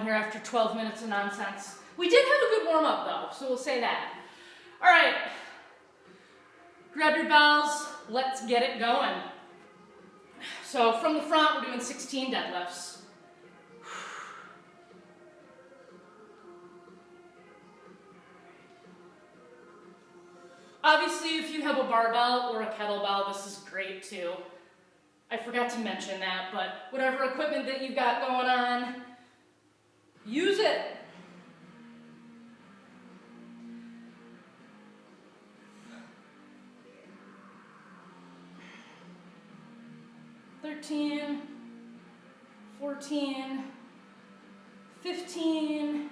Here after 12 minutes of nonsense. We did have a good warm-up though, so we'll say that. All right, grab your bells, let's get it going. So from the front, we're doing 16 deadlifts. Obviously, if you have a barbell or a kettlebell, this is great too. I forgot to mention that, but whatever equipment that you've got going on, use it. "13, 14, 15,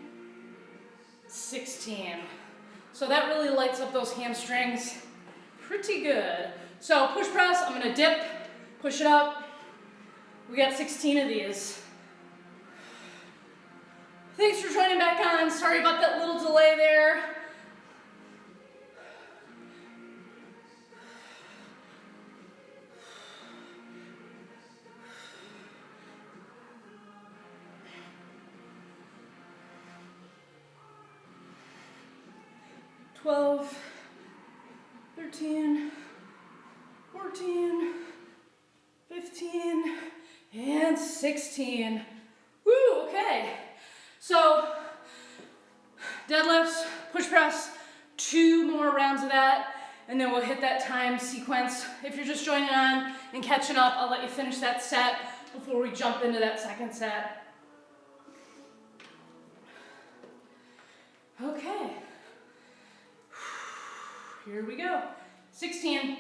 16. So that really lights up those hamstrings pretty good. So push press, I'm gonna dip, push it up. We got 16 of these. Thanks for joining back on. Sorry about that little delay there. "12, 13, 14, 15, and 16. Woo, okay. So, deadlifts, push press, 2 more rounds of that, and then we'll hit that time sequence. If you're just joining on and catching up, I'll let you finish that set before we jump into that second set. Okay. Here we go. 16.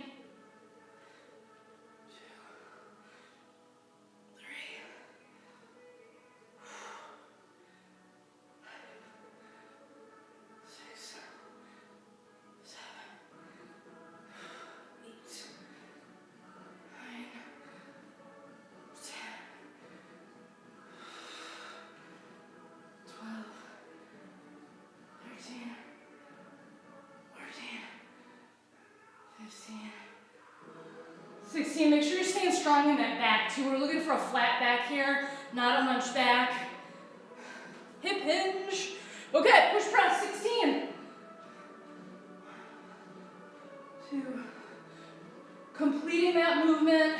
16, make sure you're staying strong in that back too. We're looking for a flat back here, not a hunch back. Hip hinge. Okay, push press, 16. 2. Completing that movement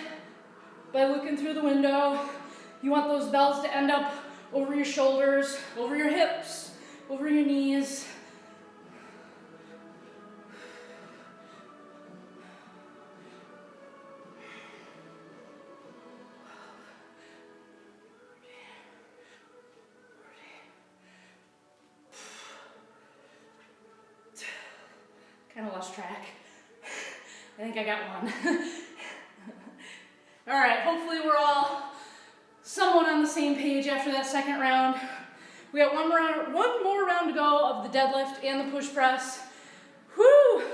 by looking through the window. You want those bells to end up over your shoulders, over your hips, over your knees. Kind of lost track. I think I got one. All right, hopefully we're all somewhat on the same page after that second round. We got one more round to go of the deadlift and the push press. Whew!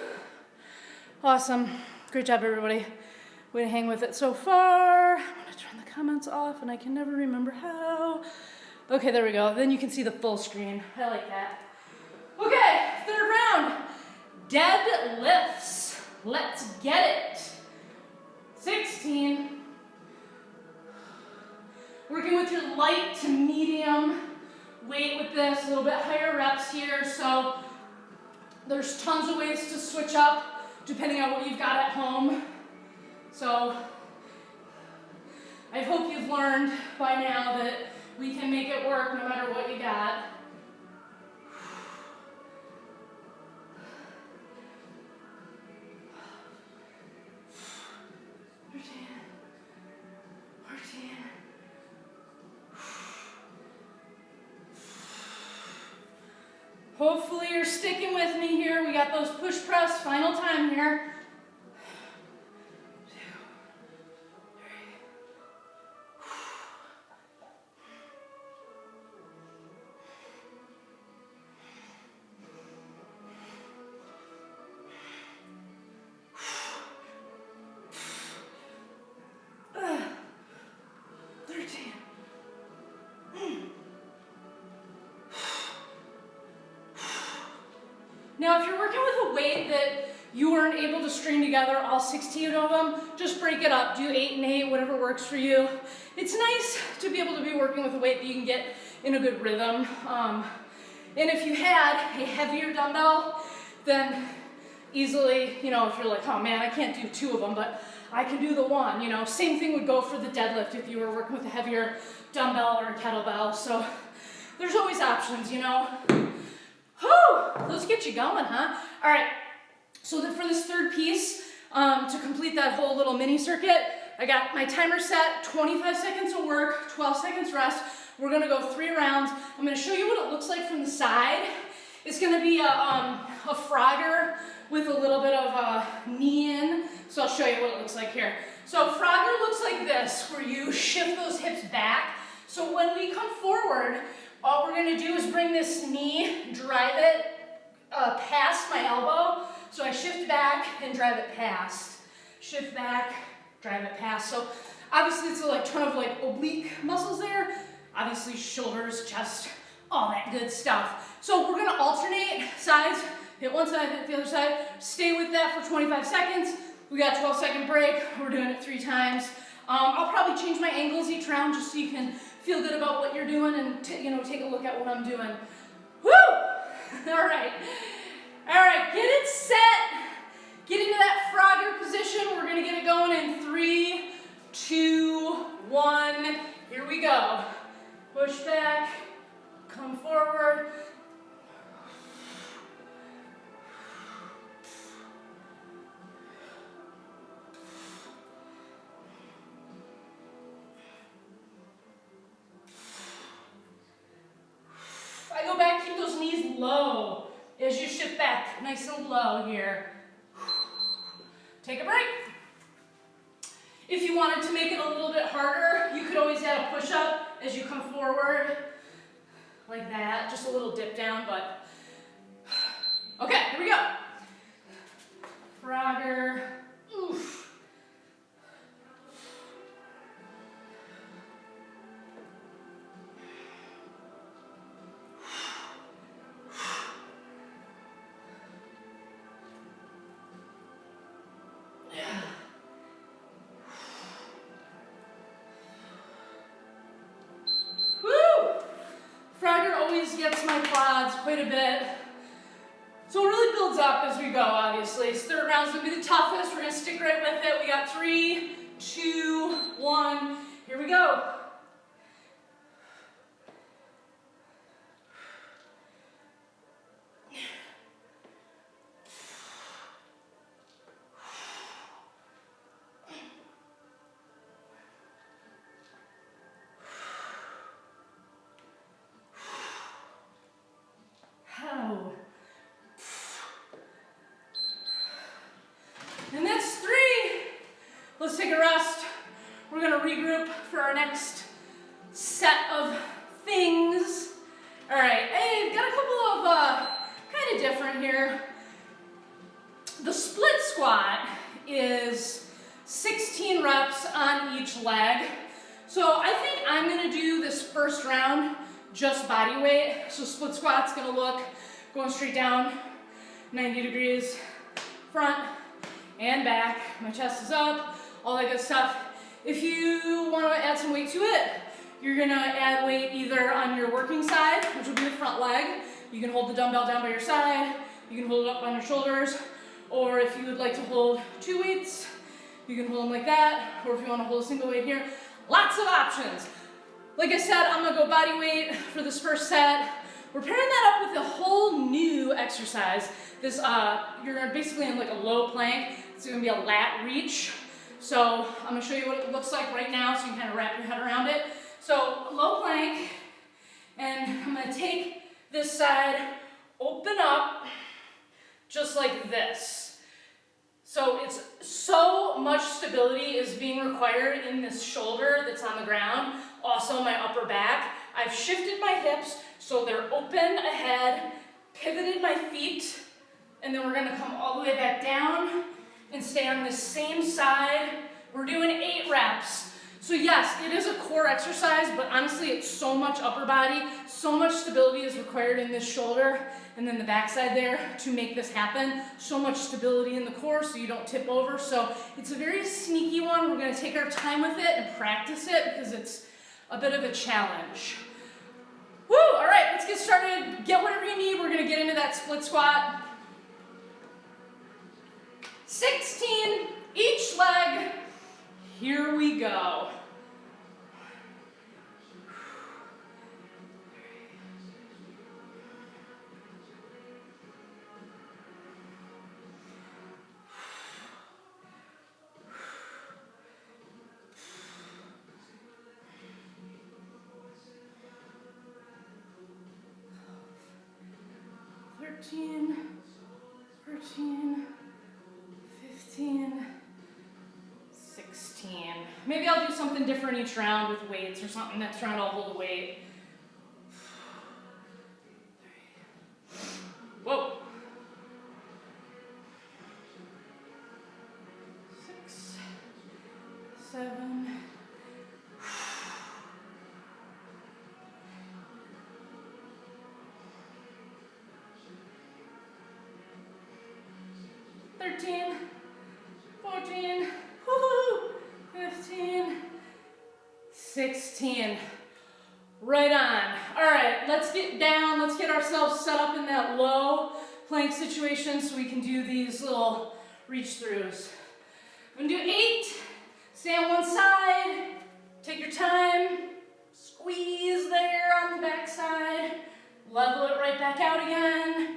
Awesome. Great job, everybody. Way to hang with it so far. I'm gonna turn the comments off and I can never remember how. Okay, there we go. Then you can see the full screen. I like that. Okay, third round. Deadlifts. Let's get it. 16. Working with your light to medium weight with this, a little bit higher reps here. So there's tons of ways to switch up depending on what you've got at home. So I hope you've learned by now that we can make it work no matter what you got. Hopefully you're sticking with me here. We got those push press, final time here. 2, 3. Now, if you're working with a weight that you weren't able to string together all 16 of them, just break it up. Do 8 and 8, whatever works for you. It's nice to be able to be working with a weight that you can get in a good rhythm. And if you had a heavier dumbbell, then easily, you know, if you're like, oh man, I can't do 2 of them, but I can do the 1, you know. Same thing would go for the deadlift if you were working with a heavier dumbbell or a kettlebell. So there's always options, you know. Whew, those get you going, huh? All right, so for this third piece, to complete that whole little mini circuit, I got my timer set, 25 seconds of work, 12 seconds rest. We're gonna go 3 rounds. I'm gonna show you what it looks like from the side. It's gonna be a Frogger with a little bit of a knee in. So I'll show you what it looks like here. So Frogger looks like this, where you shift those hips back. So when we come forward, all we're gonna do is bring this knee, drive it past my elbow. So I shift back and drive it past. Shift back, drive it past. So obviously it's like a ton of like oblique muscles there. Obviously shoulders, chest, all that good stuff. So we're gonna alternate sides, hit one side, hit the other side, stay with that for 25 seconds. We got a 12-second break, we're doing it 3 times. I'll probably change my angles each round just so you can feel good about what you're doing and you know, take a look at what I'm doing. Woo! All right, get it set. Get into that Frogger position. We're gonna get it going in 3, 2, 1. Here we go. Push back, come forward. I go back, keep those knees low as you shift back, nice and low here. Take a break. If you wanted to make it a little bit harder, you could always add a push-up as you come forward, like that, just a little dip down, but, okay, here we go. Frogger, oof. Gets my quads quite a bit. So it really builds up as we go, obviously. This third round's gonna be the toughest. We're gonna stick right with it. We got 3, 2, 1. Here we go. And that's 3. Let's take a rest. We're gonna regroup for our next set of things. All right, hey, got a couple of kind of different here. The split squat is 16 reps on each leg. So I think I'm gonna do this first round just body weight. So split squat's gonna look going straight down, 90 degrees, front and back. My chest is up, all that good stuff. If you want to add some weight to it, you're gonna add weight either on your working side, which will be the front leg. You can hold the dumbbell down by your side. You can hold it up on your shoulders. Or if you would like to hold 2 weights, you can hold them like that. Or if you want to hold a single weight here, lots of options. Like I said, I'm gonna go body weight for this first set. We're pairing that up with a whole new exercise. This, you're basically in like a low plank. It's gonna be a lat reach. So I'm gonna show you what it looks like right now so you can kind of wrap your head around it. So low plank, and I'm gonna take this side, open up, just like this. So it's so much stability is being required in this shoulder that's on the ground. Also my upper back. I've shifted my hips so they're open ahead, pivoted my feet, and then we're gonna come all the way back down and stay on the same side. We're doing 8 reps. So yes, it is a core exercise, but honestly, it's so much upper body, so much stability is required in this shoulder and then the backside there to make this happen. So much stability in the core so you don't tip over. So it's a very sneaky one. We're gonna take our time with it and practice it because it's a bit of a challenge. All right, let's get started. Get whatever you need. We're gonna get into that split squat. 16 each leg. Here we go. Thirteen, 14, 15, 16. Maybe I'll do something different each round with weights or something. Next round I'll hold a weight. Whoa. 6, 7. 13, 14, 15, 16. Right on. All right, let's get down. Let's get ourselves set up in that low plank situation so we can do these little reach throughs. I'm gonna do 8. Stay on one side. Take your time. Squeeze there on the back side. Level it right back out again.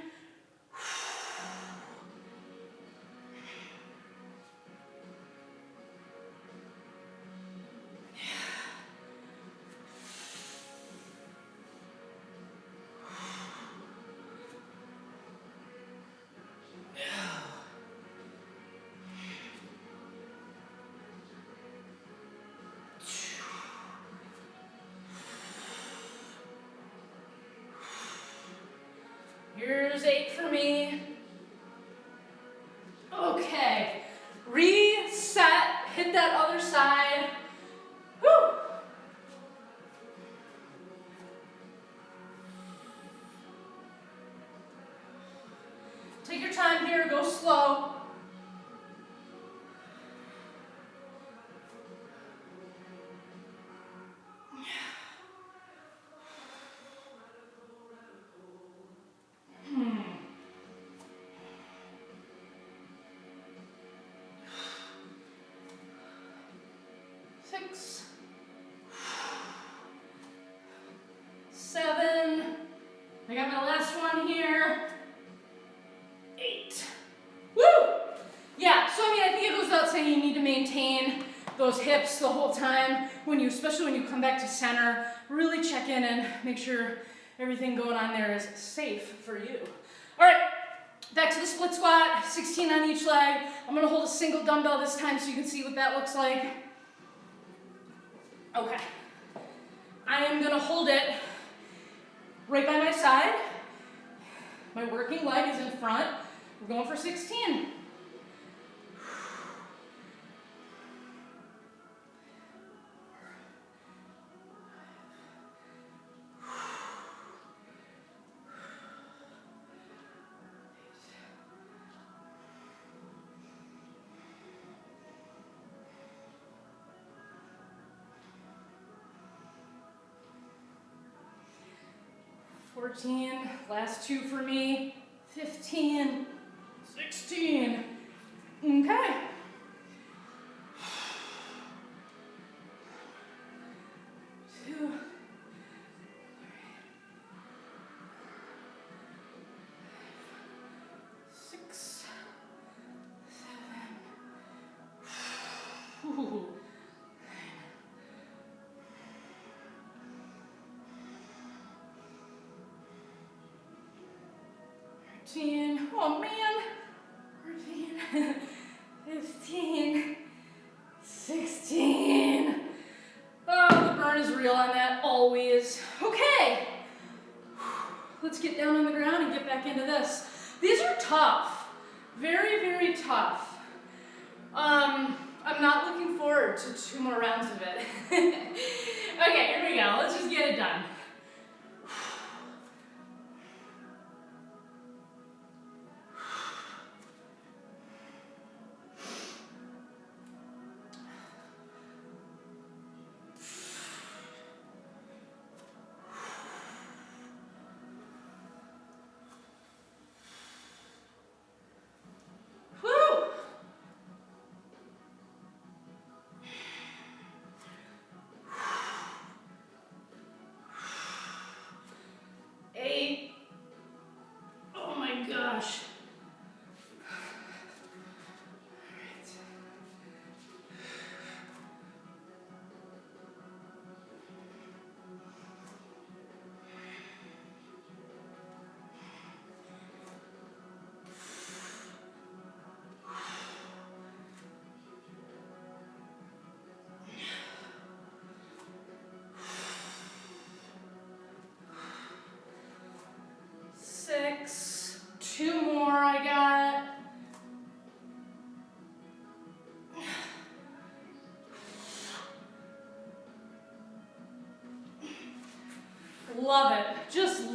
Here's 8 for me. Okay, reset, hit that other side. Woo! Take your time here, go slow. Six, 7. I got my last one here. 8. Woo! Yeah, so I mean, I think it goes without saying you need to maintain those hips the whole time especially when you come back to center. Really check in and make sure everything going on there is safe for you. All right, back to the split squat, 16 on each leg. I'm gonna hold a single dumbbell this time so you can see what that looks like. Okay, I am gonna hold it right by my side. My working leg is in front. We're going for 16. Last 2 for me. 15, 16. Okay. Two, 6, 7. Ooh. 13. Oh man. 14, 15, 16. Oh, the burn is real on that, always. Okay. Let's get down on the ground and get back into this. These are tough. Very, very tough. I'm not looking forward to 2 more rounds of it. Okay, here we go. Let's just get it done.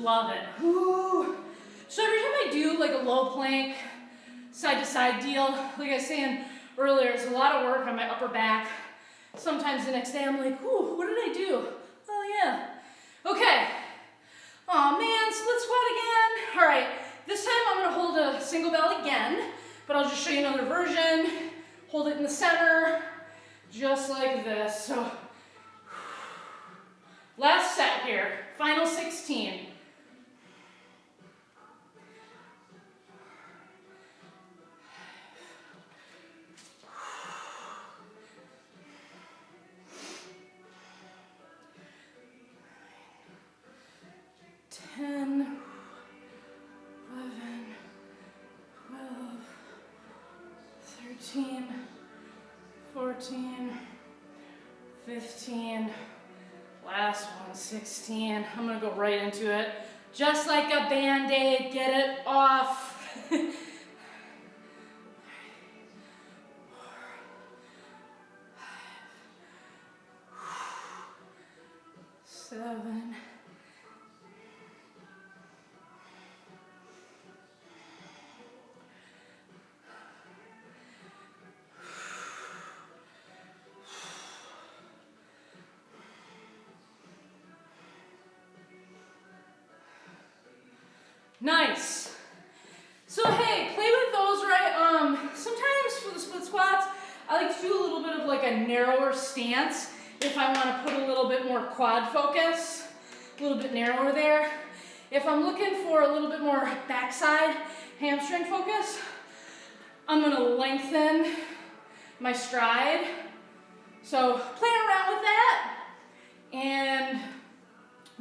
Love it. Ooh. So every time I do like a low plank, side to side deal, like I was saying earlier, it's a lot of work on my upper back. Sometimes the next day I'm like, ooh, what did I do? Oh yeah. Okay. Oh man, split squat again. All right, this time I'm gonna hold a single bell again, but I'll just show you another version. Hold it in the center, just like this. So, last set here, final 16. $13, $14, $15, last one, $16. I'm gonna go right into it. Just like a Band-Aid, get it off. 7, nice. So hey, play with those, right? Sometimes for the split squats, I like to do a little bit of like a narrower stance if I want to put a little bit more quad focus, a little bit narrower there. If I'm looking for a little bit more backside hamstring focus, I'm gonna lengthen my stride. So play around with that and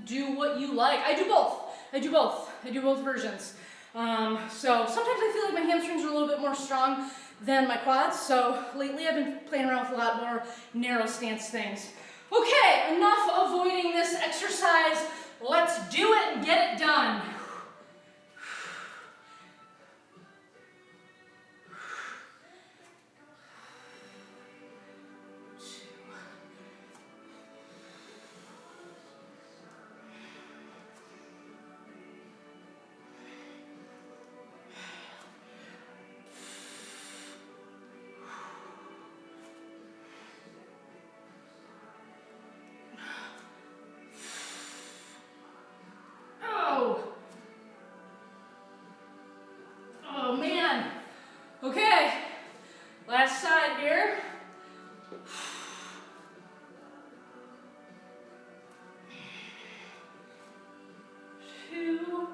do what you like. I do both. I do both versions. So sometimes I feel like my hamstrings are a little bit more strong than my quads. So lately I've been playing around with a lot more narrow stance things. Okay, enough avoiding this exercise. Let's do it and get it done. Oh man. Okay, last side here. Two.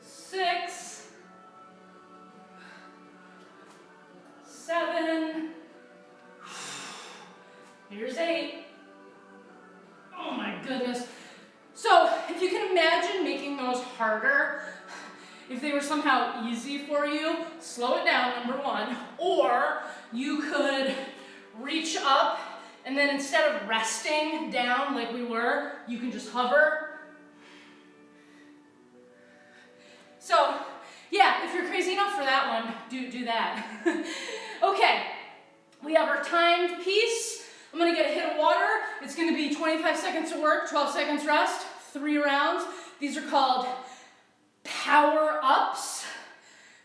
Six. 7. Here's 8. Oh my goodness. So if you can imagine making those harder, if they were somehow easy for you, slow it down, number one. Or you could reach up and then instead of resting down like we were, you can just hover. So yeah, if you're crazy enough for that one, do that. Okay, we have our timed piece. I'm gonna get a hit of water. It's gonna be 25 seconds of work, 12 seconds rest, 3 rounds. These are called power ups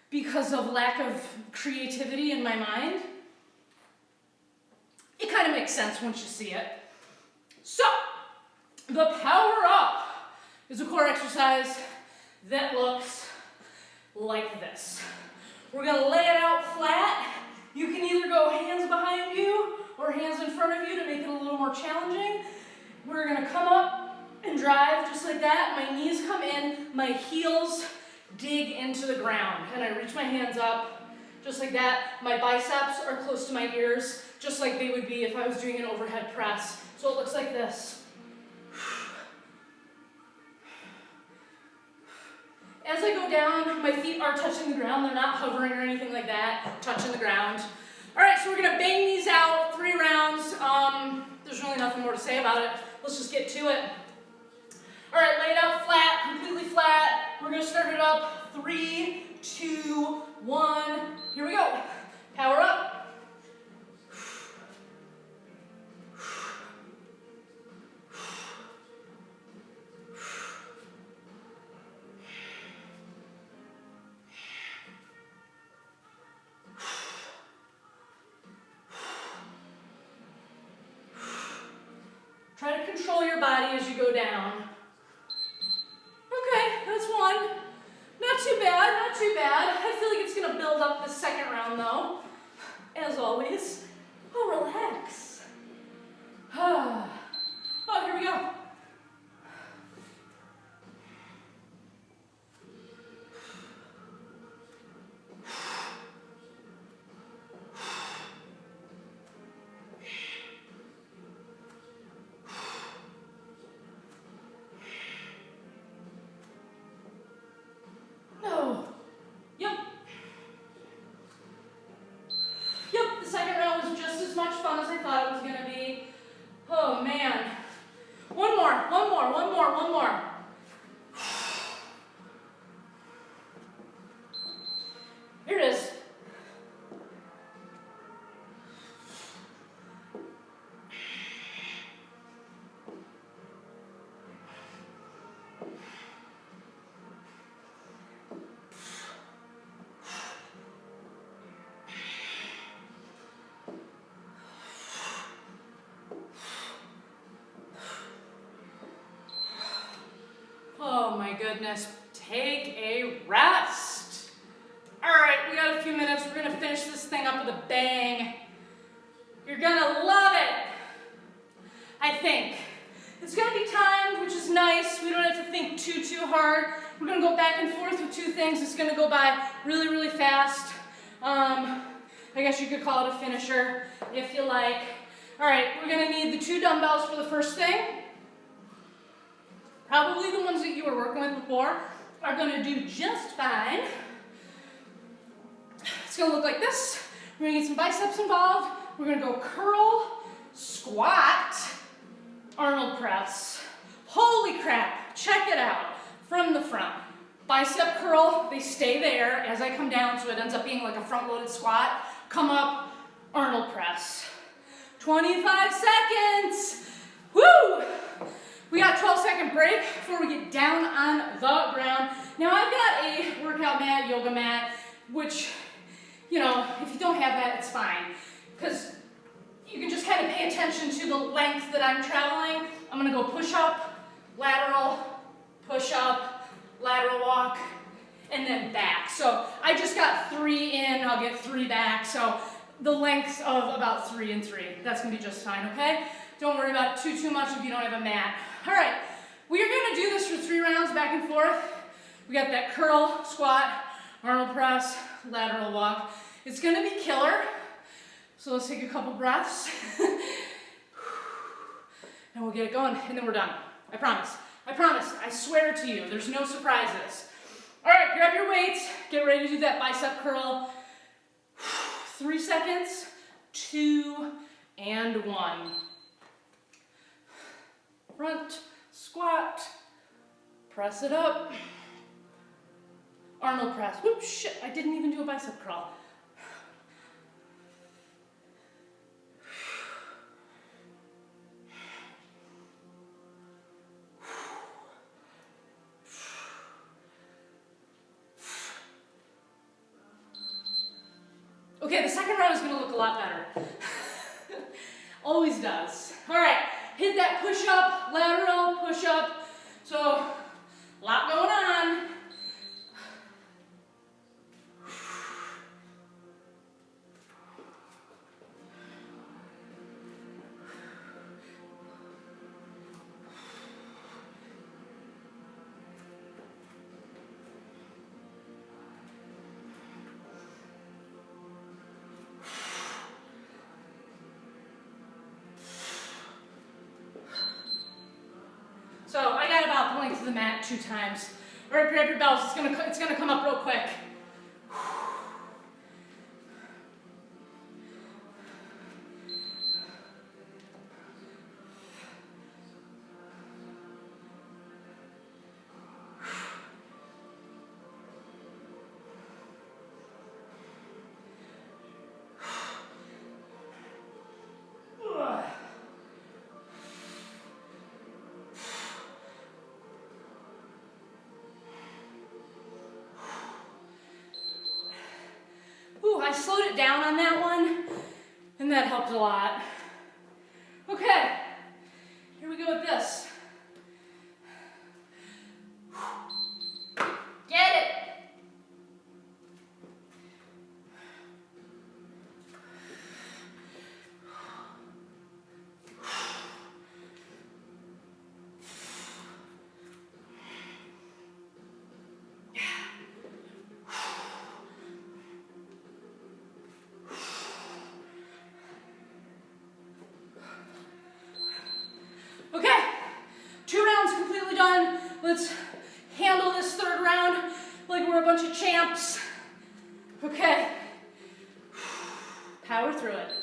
because of lack of creativity in my mind. It kind of makes sense once you see it. So, the power up is a core exercise that looks like this. We're gonna lay it out flat. You can either go hands behind you or hands in front of you to make it a little more challenging. We're gonna come up and drive just like that. My knees come in, my heels dig into the ground, and I reach my hands up just like that. My biceps are close to my ears, just like they would be if I was doing an overhead press. So it looks like this. As I go down, my feet are touching the ground. They're not hovering or anything like that, touching the ground. All right, so we're gonna bang these out, 3 rounds. There's really nothing more to say about it. Let's just get to it. All right, lay it out flat, completely flat. We're We're gonna start it up. 3, 2, 1. Here we go. Power up. Try to control your body as you go down. Okay, that's one. Not too bad, not too bad. I feel like it's gonna build up the second round though. As always. Oh, relax. Oh, here we go. One more. Here it is. Oh my goodness, take a rest. All right, we got a few minutes. We're gonna finish this thing up with a bang. You're gonna love it, I think. It's gonna be timed, which is nice. We don't have to think too hard. We're gonna go back and forth with two things. It's gonna go by really fast. I guess you could call it a finisher if you like. All right, we're gonna need the 2 dumbbells for the first thing. Probably the ones that you were working with before are gonna do just fine. It's gonna look like this. We're gonna get some biceps involved. We're gonna go curl, squat, Arnold press. Holy crap, check it out from the front. Bicep curl, they stay there as I come down, so it ends up being like a front-loaded squat. Come up, Arnold press. 25 seconds, woo! We got a 12-second break before we get down on the ground. Now I've got a workout mat, yoga mat, which, you know, if you don't have that, it's fine. Because you can just kind of pay attention to the length that I'm traveling. I'm gonna go push up, lateral walk, and then back. So I just got 3 in, I'll get 3 back. So the length of about 3 and 3. That's gonna be just fine, okay? Don't worry about too much if you don't have a mat. All right, we are gonna do this for 3 rounds back and forth. We got that curl, squat, Arnold press, lateral walk. It's gonna be killer. So let's take a couple breaths. And we'll get it going, and then we're done. I promise. I promise. I swear to you, there's no surprises. All right, grab your weights. Get ready to do that bicep curl. 3 seconds, 2, and 1. Front, squat, press it up. Arnold press. Whoop, shit, I didn't even do a bicep curl. Okay, the second round is gonna look a lot better. Always does. All right, hit that push up, lateral, push up. So, a lot going on. So I got about the length of the mat 2 times. All right, grab your bells. It's gonna come up real quick. slowed it down on that one, and that helped a lot. Okay, here we go with this. Get it. Okay, 2 rounds completely done. Let's handle this 3rd round like we're a bunch of champs. Okay, power through it.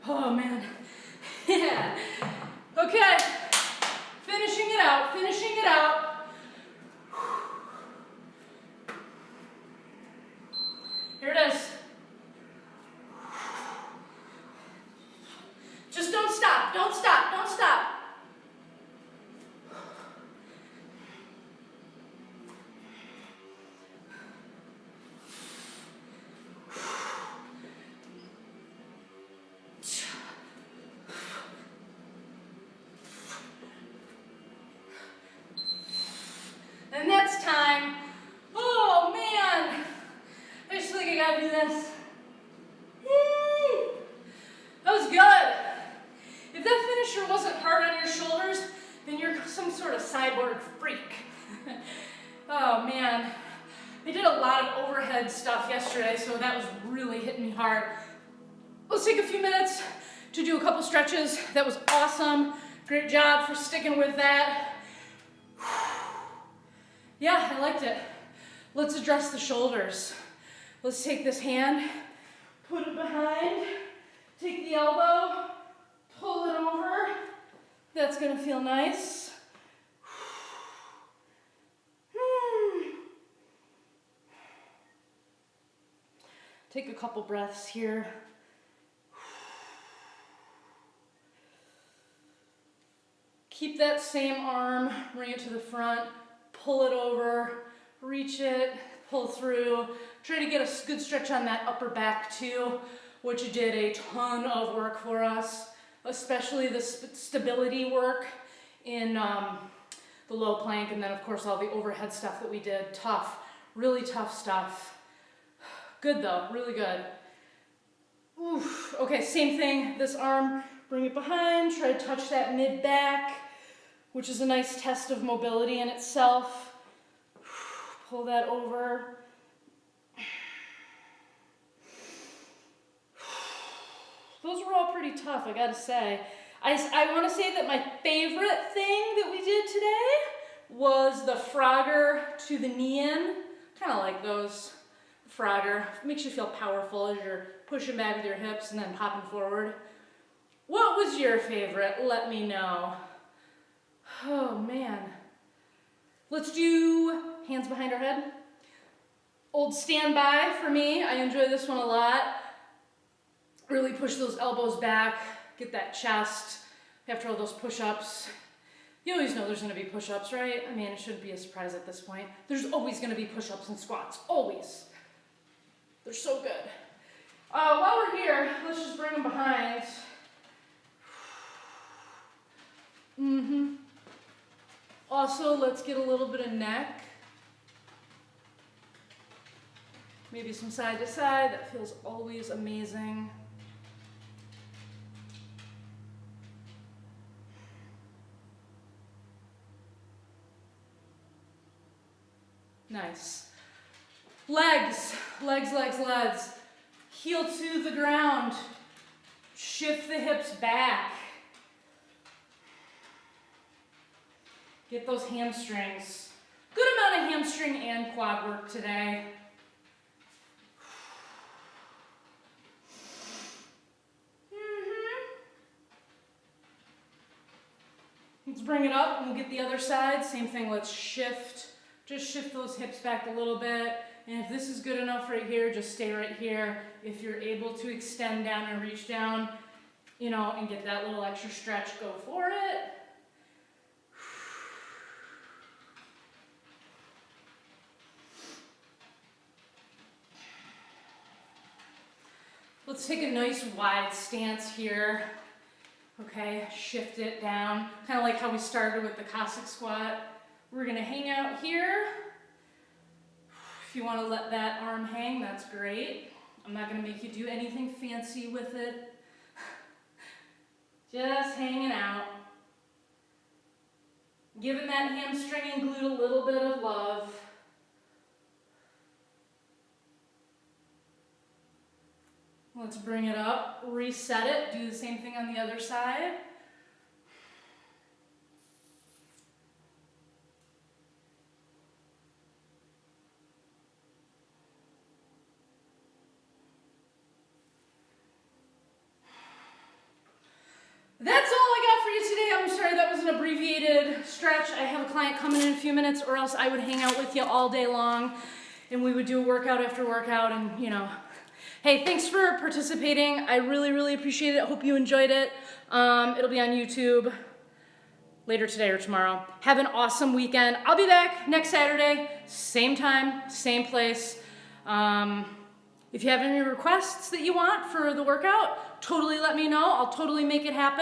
Oh man, yeah. Okay, finishing it out, finishing it out. Here it is. Just don't stop, don't stop, don't stop. And next time, oh man, I just feel like I gotta do this. Woo! That was good. If that finisher wasn't hard on your shoulders, then you're some sort of cyborg freak. Oh man, I did a lot of overhead stuff yesterday, so that was really hitting me hard. Let's take a few minutes to do a couple stretches. That was awesome. Great job for sticking with that. Yeah, I liked it. Let's address the shoulders. Let's take this hand, put it behind, take the elbow, pull it over. That's gonna feel nice. Take a couple breaths here. Keep that same arm, bring it to the front, pull it over, reach it, pull through. Try to get a good stretch on that upper back too, which did a ton of work for us, especially the stability work in the low plank, and then of course all the overhead stuff that we did. Tough, really tough stuff. Good though, really good. Oof. Okay, same thing, this arm, bring it behind, try to touch that mid back, which is a nice test of mobility in itself. Pull that over. Those were all pretty tough, I gotta say. I wanna say that my favorite thing that we did today was the Frogger to the knee in. Kinda like those. Frogger. Makes you feel powerful as you're pushing back with your hips and then popping forward. What was your favorite? Let me know. Oh man. Let's do hands behind our head. Old standby for me. I enjoy this one a lot. Really push those elbows back, get that chest after all those push-ups. You always know there's gonna be push-ups, right? I mean, it shouldn't be a surprise at this point. There's always gonna be push-ups and squats, always. They're so good. While we're here, let's just bring them behind. Also, let's get a little bit of neck. Maybe some side to side. That feels always amazing. Nice. Legs, legs, legs, legs. Heel to the ground. Shift the hips back. Get those hamstrings. Good amount of hamstring and quad work today. Let's bring it up and we'll get the other side. Same thing, let's shift. Just shift those hips back a little bit. And if this is good enough right here, just stay right here. If you're able to extend down and reach down, you know, and get that little extra stretch, go for it. Let's take a nice wide stance here. Okay, shift it down. Kind of like how we started with the Cossack squat. We're gonna hang out here. If you wanna let that arm hang, that's great. I'm not gonna make you do anything fancy with it. Just hanging out. Giving that hamstring and glute a little bit of love. Let's bring it up, reset it, do the same thing on the other side. That's all I got for you today. I'm sorry that was an abbreviated stretch. I have a client coming in a few minutes, or else I would hang out with you all day long and we would do workout after workout, and you know. Hey, thanks for participating. I really, really appreciate it. I hope you enjoyed it. It'll be on YouTube later today or tomorrow. Have an awesome weekend. I'll be back next Saturday, same time, same place. If you have any requests that you want for the workout, totally let me know. I'll totally make it happen.